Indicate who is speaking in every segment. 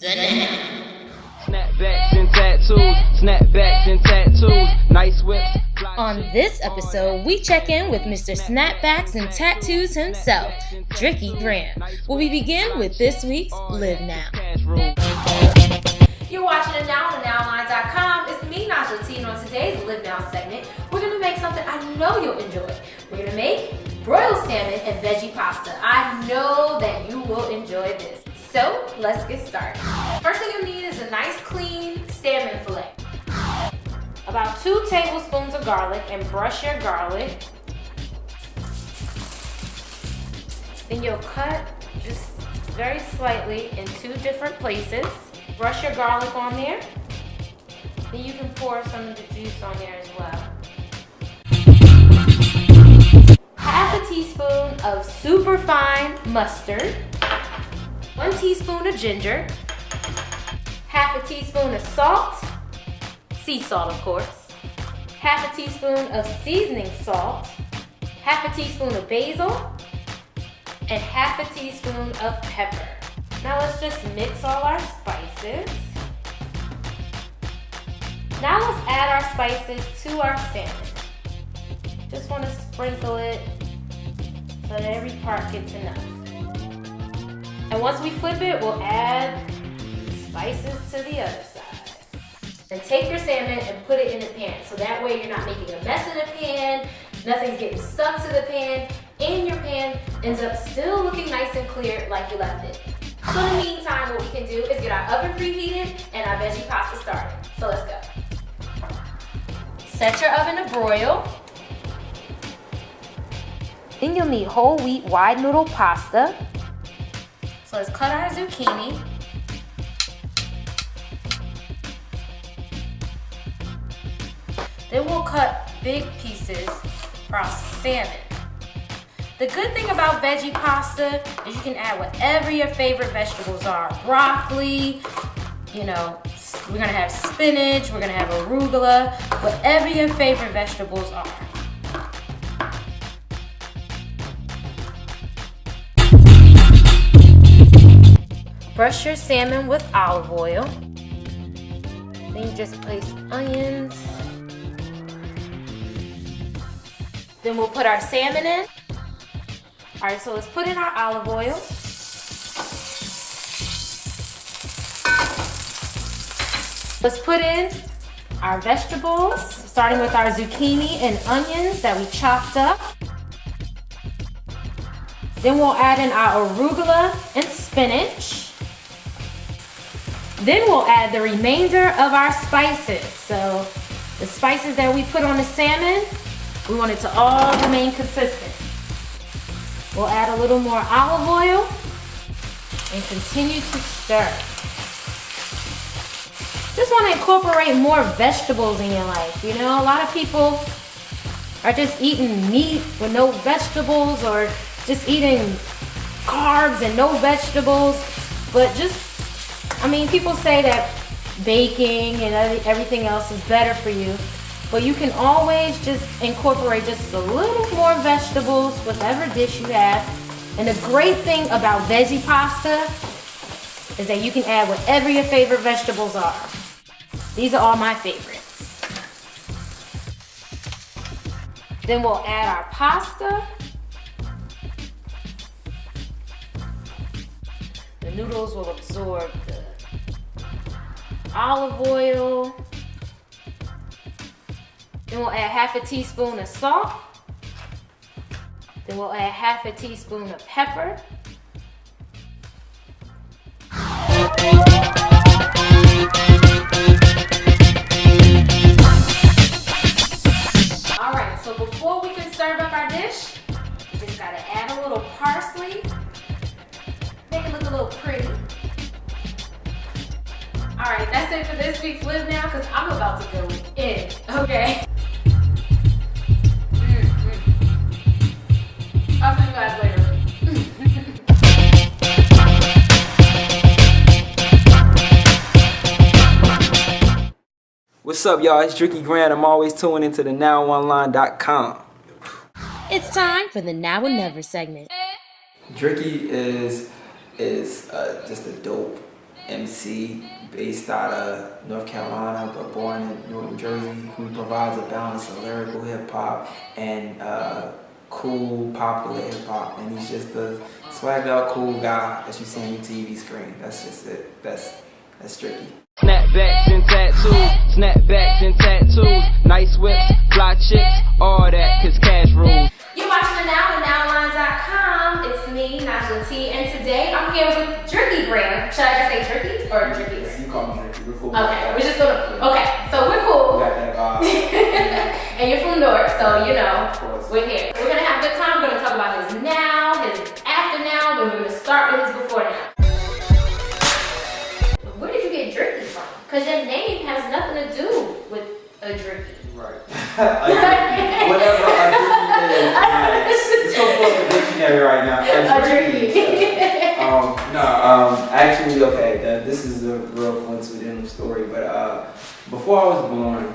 Speaker 1: Snapbacks and tattoos, snapbacks and tattoos, nice whips.
Speaker 2: On this episode, we check in with Mr. Snapbacks and Tattoos himself, Driicky Graham, where we begin with this week's Live Now. You're watching it now on NowOnline.com. It's me, Najla, and on today's Live Now segment, we're going to make something I know you'll enjoy. We're going to make broiled salmon and veggie pasta. I know that you will enjoy this. So, let's get started. First thing you'll need is a nice clean salmon fillet. About 2 tablespoons of garlic, and brush your garlic. Then you'll cut just very slightly in 2 different places. Brush your garlic on there. Then you can pour some of the juice on there as well. Half a teaspoon of super fine mustard. 1 teaspoon of ginger. Half a teaspoon of salt. Sea salt, of course. Half a teaspoon of seasoning salt. Half a teaspoon of basil. And half a teaspoon of pepper. Now let's just mix all our spices. Now let's add our spices to our salmon. Just want to sprinkle it so that every part gets enough. And once we flip it, we'll add spices to the other side. And take your salmon and put it in the pan. So that way you're not making a mess in the pan, nothing's getting stuck to the pan, and your pan ends up still looking nice and clear like you left it. So in the meantime, what we can do is get our oven preheated and our veggie pasta started. So let's go. Set your oven to broil. Then you'll need whole wheat wide noodle pasta. So let's cut our zucchini. Then we'll cut big pieces for our salmon. The good thing about veggie pasta is you can add whatever your favorite vegetables are. Broccoli, we're gonna have spinach, we're gonna have arugula, whatever your favorite vegetables are. Brush your salmon with olive oil. Then you just place onions. Then we'll put our salmon in. All right, so let's put in our olive oil. Let's put in our vegetables, starting with our zucchini and onions that we chopped up. Then we'll add in our arugula and spinach. Then we'll add the remainder of our spices. So the spices that we put on the salmon, we want it to all remain consistent. We'll add a little more olive oil and continue to stir. Just want to incorporate more vegetables in your life. A lot of people are just eating meat with no vegetables, or just eating carbs and no vegetables. But people say that baking and everything else is better for you. But you can always just incorporate just a little more vegetables, whatever dish you have. And the great thing about veggie pasta is that you can add whatever your favorite vegetables are. These are all my favorites. Then we'll add our pasta. The noodles will absorb the olive oil. Then we'll add half a teaspoon of salt. Then we'll add half a teaspoon of pepper. All right, so before we can serve up our dish, we just gotta add a little parsley. Make it look a little pretty. All right, that's it for this week's Live Now, because I'm about to go in, okay? I'll see you guys later.
Speaker 1: What's up, y'all? It's Driicky Graham. I'm always tuning into the NowOnline.com.
Speaker 2: It's time for the Now or Never segment.
Speaker 1: Driicky is just a dope
Speaker 3: MC based out of North Carolina but born in New Jersey, who provides a balance of lyrical hip hop and cool popular hip hop, and he's just a swagged out cool guy that you see on your TV screen. That's just it. That's Driicky.
Speaker 1: Snapbacks and tattoos, snapbacks and tattoos, nice whips, fly chicks, all that, cause cash rules.
Speaker 2: You're watching the Now and NowLine.com. It's me, Najla T, and today I'm here with Driicky Graham. Should I just say Driicky or Driicky?
Speaker 3: You call me Driicky. We're cool.
Speaker 2: Okay, we're just gonna. Okay, so we're cool.
Speaker 3: We got that vibe.
Speaker 2: And you're from North, so you know
Speaker 3: Of course.
Speaker 2: we're here. We're gonna have a good time. We're gonna talk about his now, his after now, but we're gonna start with his before now. Where did you get Driicky from? Because your name has nothing to do with a Driicky.
Speaker 3: Right. Whatever a Driicky is. Let's go pull up the dictionary right now. Actually, okay, this is a real coincidental story, but before I was born,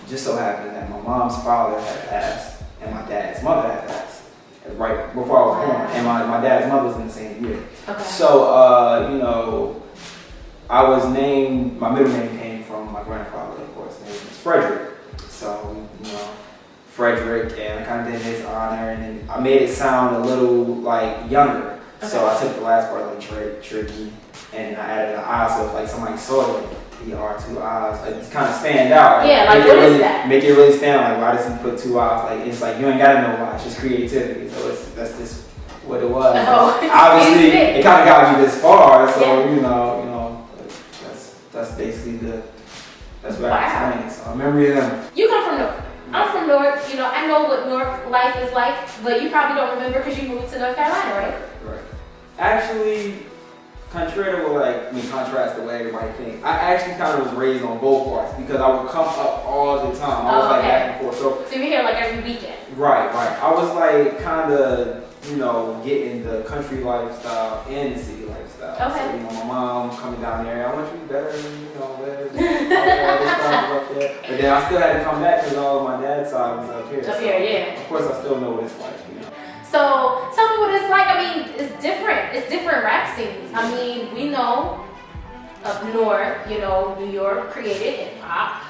Speaker 3: just so happened that my mom's father had passed and my dad's mother had passed right before I was born, and my dad's mother was in the same year.
Speaker 2: Okay.
Speaker 3: So, you know, I was named, my middle name came from my grandfather, of course, his name was Frederick. So, you know, Frederick, and I kind of did his honor, and then I made it sound a little like younger. Okay. So I took the last part like Driicky, and I added an I, so if like somebody saw it, the R, two I's, like it's kind of stand out. Like,
Speaker 2: yeah, like what is that?
Speaker 3: Make it really stand out. Like why does he put two I's? Like it's like you ain't gotta know why. It's just creativity. So that's just what it was.
Speaker 2: Oh,
Speaker 3: obviously, it kind of got you this far. So yeah. you know, that's basically that's what I was saying. So I remember them.
Speaker 2: You come from North. I'm from North. You know, I know what North life is like, but you probably don't remember because you moved to North Carolina, right?
Speaker 3: Right. Actually, contrary to what contrast the way everybody thinks, I actually kind of was raised on both parts because I would come up all the time. I was like back and forth. So
Speaker 2: you're here like every weekend.
Speaker 3: Right. I was like kind of, you know, getting the country lifestyle and the city lifestyle.
Speaker 2: Okay.
Speaker 3: So, you know, my mom coming down there, I want you better than, you know, better than all this stuff up there. But then I still had to come back because all of my dad's side was up here.
Speaker 2: Up here, yeah.
Speaker 3: Of course, I still know what it's like, you know.
Speaker 2: So tell me what it's like. I mean, it's different. It's different rap scenes. I mean, we know up north, you know, New York created hip hop,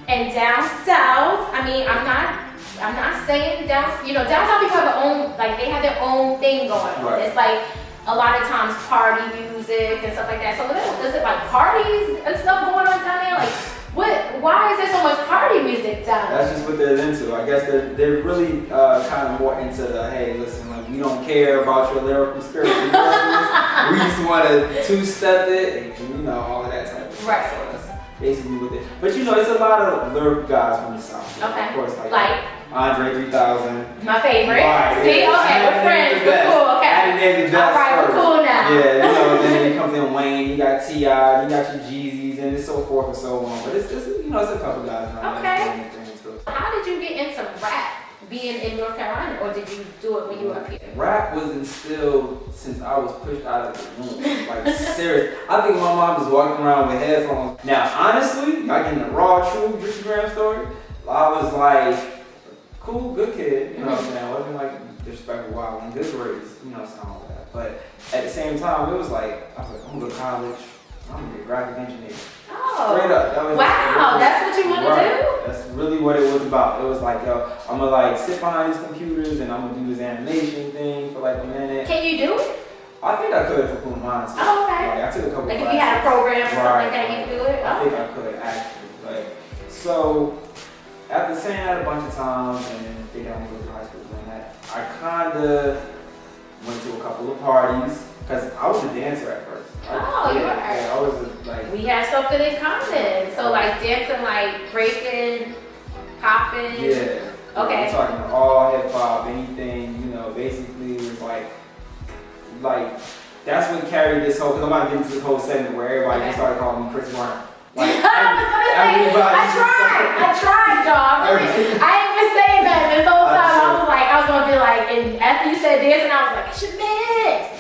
Speaker 2: and down south. I mean, I'm not saying down south people have their own, like they have their own thing going on.
Speaker 3: Right.
Speaker 2: It's like a lot of times party music and stuff like that. So is it like parties and stuff going on down there? Like why is there so much party music down there?
Speaker 3: That's just what they're into. I guess they're really kind of more into the, hey, listen, like we don't care about your lyrical spirit. We just want to two-step it and, you know, all of that type of stuff.
Speaker 2: Right.
Speaker 3: So that's basically what they, but you know, it's a lot of lyrical guys from the South.
Speaker 2: Okay.
Speaker 3: Of course,
Speaker 2: like
Speaker 3: Andre 3000.
Speaker 2: My favorite.
Speaker 3: Right,
Speaker 2: See,
Speaker 3: yeah.
Speaker 2: okay, we're friends. We're cool. Okay.
Speaker 3: I didn't name the best.
Speaker 2: All right, we're cool now.
Speaker 3: Yeah, you know, then it comes in Wayne, you got T.I., you got your Jeezys, and so forth and so on. But it's just, you know, it's a couple guys now.
Speaker 2: Okay. How did you get into rap being in North Carolina, or did you do it when you were up here?
Speaker 3: Rap was instilled since I was pushed out of the womb. Like, serious. I think my mom was walking around with headphones. Now, honestly, y'all getting the raw, true Driicky Graham story, I was like, cool, good kid, you know what I'm saying? I wasn't like disrespectful, wild, and good grades, you know, something like that. But at the same time, it was like, I was like, I'm gonna go to college, I'm gonna be a graphic engineer.
Speaker 2: Oh.
Speaker 3: Straight up. That was
Speaker 2: wow, that's what you want to do?
Speaker 3: That's really what it was about. It was like, yo, I'm gonna like sit behind these computers and I'm gonna do this animation thing for like a minute.
Speaker 2: Can you do it?
Speaker 3: I think I could for cool minds.
Speaker 2: Oh, okay.
Speaker 3: Like, I took a couple
Speaker 2: like
Speaker 3: classes.
Speaker 2: If you had a program or something like that, you could do it?
Speaker 3: I think I could actually. Like, so after saying that a bunch of times and figuring out I'm going to high school doing that, I kinda went to a couple of parties because I was a dancer at first.
Speaker 2: You were.
Speaker 3: I was like.
Speaker 2: We have something in common. So like dancing, like breaking, popping.
Speaker 3: Yeah.
Speaker 2: Okay.
Speaker 3: I'm talking all hip hop, anything, you know, basically it was like that's what carried this whole, because I'm not getting to this whole segment where everybody just started calling me Chris Brown. Like,
Speaker 2: I tried, dog. Really, I ain't been saying that this whole time. I was gonna be like, and after you said dancing, I was like, it's your man.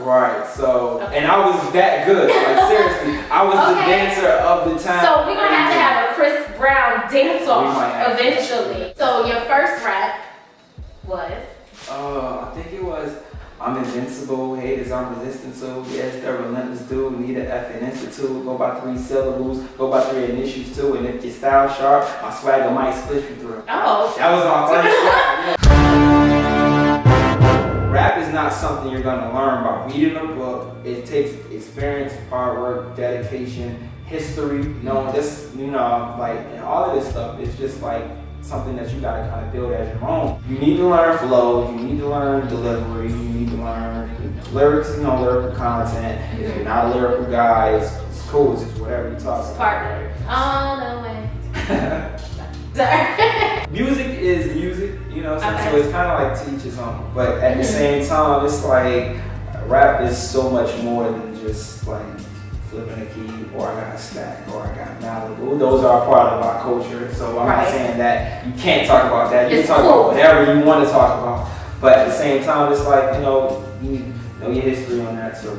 Speaker 3: Right, so, and I was that good, like seriously, I was the dancer of the time.
Speaker 2: So we're gonna have a Chris Brown dance-off eventually. So your first rap was?
Speaker 3: I think it was, I'm invincible, haters I'm resistant to. Yes, the relentless dude, need an effing institute. Go by 3 syllables, go by 3 initials too. And if your style sharp, my swagger might split you through.
Speaker 2: Oh.
Speaker 3: That was my first rap. Rap is not something you're gonna learn by reading a book. It takes experience, hard work, dedication, history, knowing this, and all of this stuff. It's just like something that you gotta kind of build as your own. You need to learn flow, you need to learn delivery, you need to learn lyrics, lyrical content. If you're not a lyrical guy, it's cool, it's just whatever you talk about.
Speaker 2: Partner. On the way. Sorry.
Speaker 3: Music is music, so it's kind of like teach his own. But at the same time, it's like rap is so much more than just like flipping a key, or I got a stack, or I got Malibu. Those are a part of our culture, so I'm not saying that you can't talk about that. You can talk about whatever you want to talk about. But at the same time, it's like, you need to know your history on that too.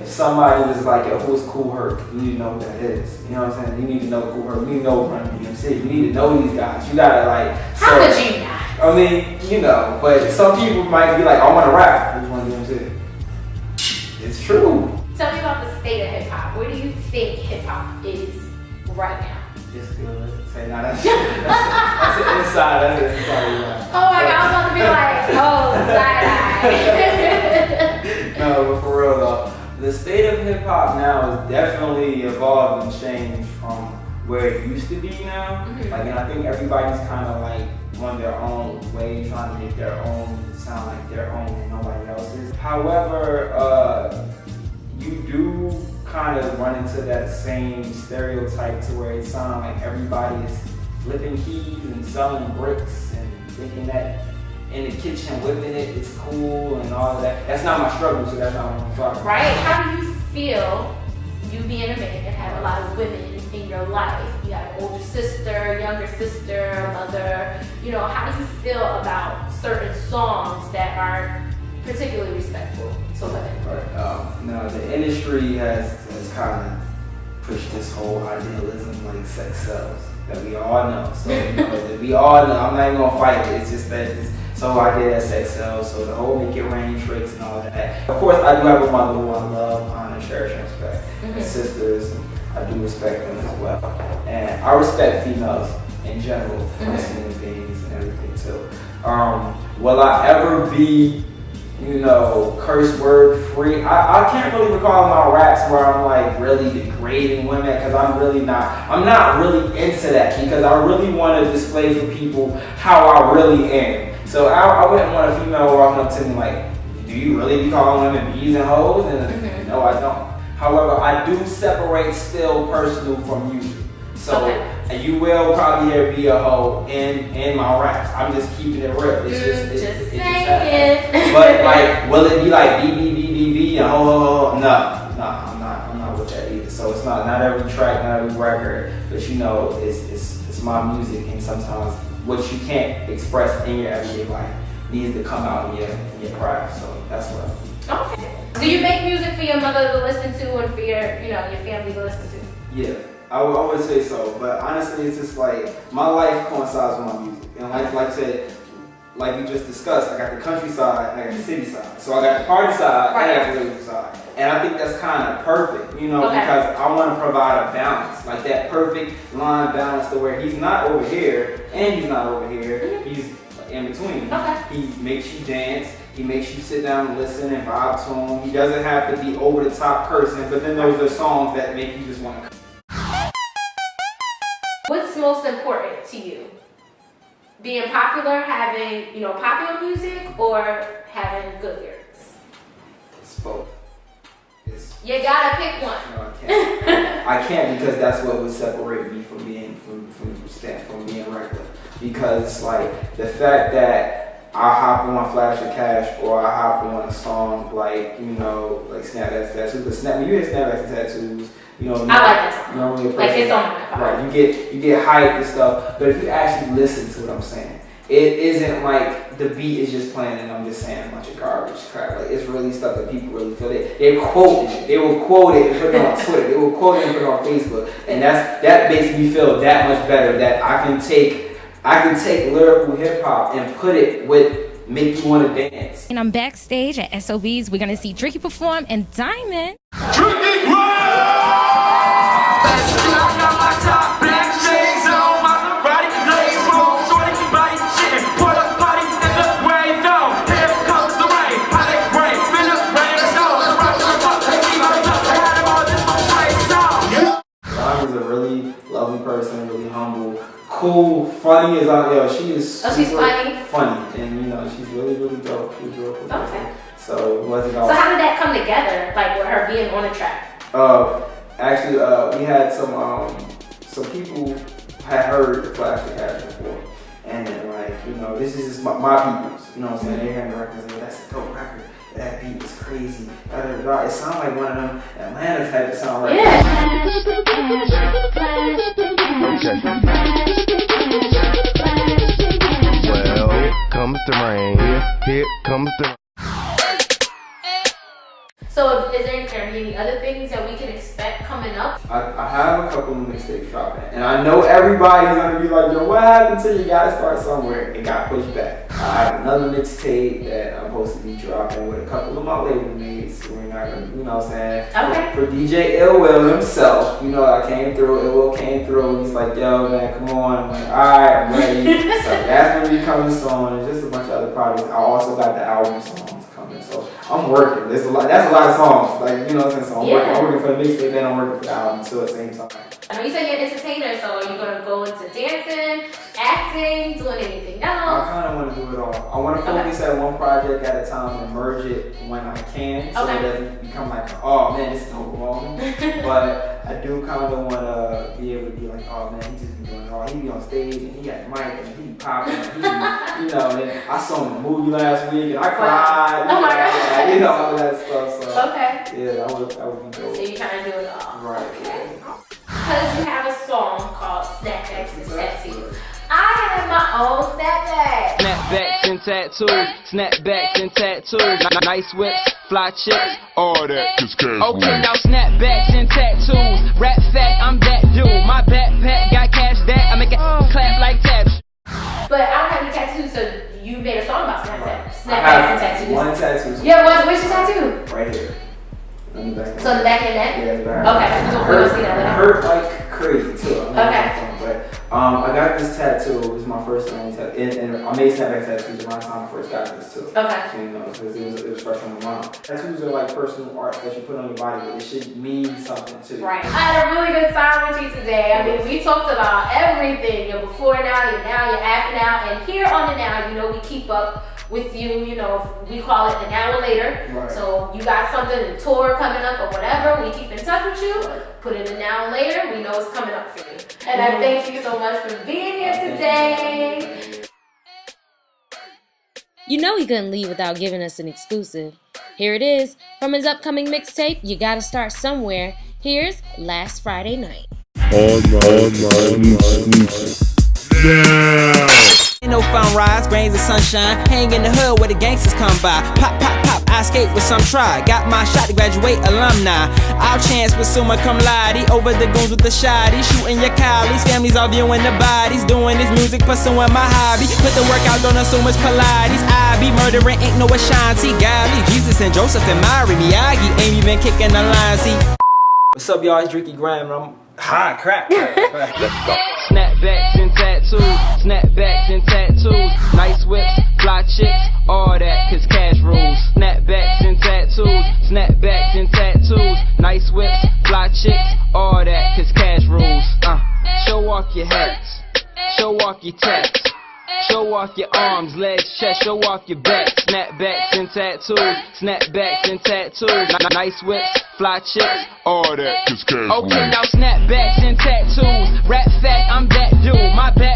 Speaker 3: If somebody was like, yo, who's Kool Herc? You need to know who that is. You know what I'm saying? You need to know Kool Herc. You need to know Run DMC. You need to know these guys. You gotta
Speaker 2: How could you not?
Speaker 3: I mean, but some people might be like, I want to rap. Who's Run DMC? It's true.
Speaker 2: Tell me about the state of hip hop. Where do you think hip hop is right now?
Speaker 3: It's good. Say no, that's inside. That's an inside.
Speaker 2: Oh my God, I'm about to be like, side eye.
Speaker 3: No, but for real though, the state of hip hop now is definitely evolved and changed from where it used to be now. And I think everybody's kind of like on their own way, trying to make their own sound like their own and nobody else's. However, you do kind of run into that same stereotype to where it sounds like everybody is flipping keys and selling bricks and thinking that in the kitchen whipping it is cool and all of that. That's not my struggle, so that's not what I'm talking about.
Speaker 2: Right? How do you feel, you being a man and have a lot of women in your life? You have an older sister, younger sister, mother. How do you feel about certain songs that are particularly respectful to women?
Speaker 3: Right. No, the industry has kind of pushed this whole idealism like sex sells that we all know. So that we all know. I'm not even gonna fight it. It's just that so idea that sex sells. So the whole make it rain tricks and all of that. Of course, I do have a mother who I love, honor, cherish, and respect. And sisters, I do respect them as well. And I respect females in general, as human beings and everything too. Will I ever be curse word free? I can't really recall my raps where I'm like really degrading women, because I'm not really into that, because I really want to display for people how I really am. So I wouldn't want a female walking up to me like, do you really be calling women bees and hoes? And no, I don't. However, I do separate still personal from music. So you will probably hear be a hoe in my raps. I'm just keeping it real. It's just
Speaker 2: saying.
Speaker 3: But like, will it be like B and ho? No, I'm not with that either. So it's not every track, not every record, but it's my music, and sometimes what you can't express in your everyday life needs to come out in your craft. So that's what.
Speaker 2: Okay. Do you make music for your mother to listen to and for your family to listen to?
Speaker 3: Yeah. I would say so, but honestly, it's just like my life coincides with my music, and like I said, like we just discussed, I got the country side and I got the city side. So I got the party side and I got the lyrical side, and I think that's kind of perfect, because I want to provide a balance, like that perfect line balance to where he's not over here and he's not over here, he's in between. He makes you dance. He makes you sit down and listen and vibe to him. He doesn't have to be over the top cursing, but then those are songs that make you just want to.
Speaker 2: What's most important to you? Being popular, having, popular music, or having good lyrics?
Speaker 3: It's both.
Speaker 2: You gotta pick one.
Speaker 3: No, I can't. I can't, because that's what would separate me from being regular. Because it's like the fact that I hop on Flash or Cash, or I hop on a song like Snapback Tattoos. But when you hear Snapback Tattoos,
Speaker 2: I like that song. Like it's on my phone.
Speaker 3: Right, you get hyped and stuff. But if you actually listen to what I'm saying, it isn't like the beat is just playing and I'm just saying a bunch of garbage crap. Like, it's really stuff that people really feel it. They're quoting it. They will quote it and put it on Twitter. They will quote it and put it on Facebook. And that makes me feel that much better, that I can take lyrical hip hop and put it with make you want to dance.
Speaker 2: And I'm backstage at S.O.B.s. We're gonna see Driicky perform and Diamond.
Speaker 4: Driicky Graham!
Speaker 3: Diamond's a really lovely person, really humble, cool, funny as she is.
Speaker 2: She's funny.
Speaker 3: Funny, and you know she's really dope. She's real cool.
Speaker 2: Okay.
Speaker 3: So it wasn't all.
Speaker 2: So how did that come together? Like with her being on the track?
Speaker 3: Actually, we had some people had heard the Flash the Cash before, and then this is just my peoples. You know what I'm saying? They heard the record and say, that's a dope record. That beat is crazy. It sounds like one of them Atlanta type of sound records.
Speaker 2: Yeah.
Speaker 4: Well, here comes the rain. Here comes the.
Speaker 2: So is there any other things that we can expect coming up?
Speaker 3: I have a couple of mixtapes dropping, and I know everybody's gonna be like, yo, what happened to you? Gotta start somewhere. It got pushed back. I have another mixtape that I'm supposed to be dropping with a couple of my label mates. We're not gonna, you know what I'm saying?
Speaker 2: Okay.
Speaker 3: For DJ Ill Will himself, I came through. Ill Will came through, and he's like, yo, man, come on. I'm like, all right, I'm ready. So that's gonna be coming soon, and just a bunch of other projects. I also got the album songs coming, so I'm working. That's a lot of songs. Like, you know what I'm saying? So I'm working for the mixtape, then I'm working for the album too at the same time.
Speaker 2: I know you said you're an entertainer, so are you gonna go into dancing, acting, doing anything else?
Speaker 3: I kind of want to do it all. I want to focus at one project at a time and merge it when I can, so it doesn't become like, oh man, this is no wrong. But I do kind of want to be able to be like, oh man, he just be doing it all. He be on stage and he got the mic and he be popping. And he be, and I saw him in the movie last week and I cried.
Speaker 2: Oh my God.
Speaker 3: All of that stuff. So
Speaker 2: Okay.
Speaker 3: yeah, that would be dope.
Speaker 2: So you're trying to do it all.
Speaker 3: Right.
Speaker 2: Okay. Because you have a song called Snapbacks and Tattoos. I have my own snapback.
Speaker 1: Snapbacks and tattoos, snapbacks and tattoos, nice whips, fly chicks, all that. Okay, now snapbacks and tattoos, rap fact, I'm that dude. My backpack got cash that I make it clap like taps.
Speaker 2: But I don't have any tattoos, so you made a song about snapbacks and tattoos.
Speaker 3: One tattoo.
Speaker 2: Yeah, where's your tattoo?
Speaker 3: Right here. On the back.
Speaker 2: So on the back of your neck?
Speaker 3: Yeah, the back.
Speaker 2: Okay, we're gonna see that later.
Speaker 3: It hurt like crazy too.
Speaker 2: Okay.
Speaker 3: But I got this tattoo. It was my first and only tattoo, and I made snapback tattoos around the time I first got this too.
Speaker 2: Okay.
Speaker 3: So, because it was fresh on my mom. Tattoos are like personal art that you put on your body, but it should mean something to you.
Speaker 2: Right. I had a really good time with you today. I mean, we talked about everything. Your before now, your now, your after now, and here on the now, we keep up with you, we call it the now or later.
Speaker 3: Right.
Speaker 2: So you got something, a tour coming up or whatever, we keep in touch with you, put in the now or later, we know it's coming up for you. And I thank you so much for being here today.
Speaker 5: You know he couldn't leave without giving us an exclusive. Here it is, from his upcoming mixtape, You Gotta Start Somewhere. Here's Last Friday Night.
Speaker 1: Ain't no fun rides, grains of sunshine. Hang in the hood where the gangsters come by. Pop, pop, pop, I escape with some try. Got my shot to graduate alumni. Our chance with summa cum laude. Over the goons with the shoddy. Shooting your collies. Families all viewing the bodies. Doing this music, pursuing my hobby. Put the work out, don't assume it's Pilates. I be murdering, ain't no Ashanti. Golly, Jesus and Joseph and Mary. Miyagi ain't even kicking the line. See. What's up, y'all? It's Driicky Graham, and I'm hot crack. Let's go. Snapbacks and tattoos, snapbacks and tattoos, nice whips, fly chicks, all that, cause cash rules. Snapbacks and tattoos, snapbacks and tattoos, nice whips, fly chicks, all that, cause cash rules. Show off your hats, show off your tats. Show off your arms, legs, chest, show off your back. Snapbacks and tattoos, snapbacks and tattoos, nice whips, fly chicks, all that. Okay, now snapbacks and tattoos, rap fact, I'm that dude. My back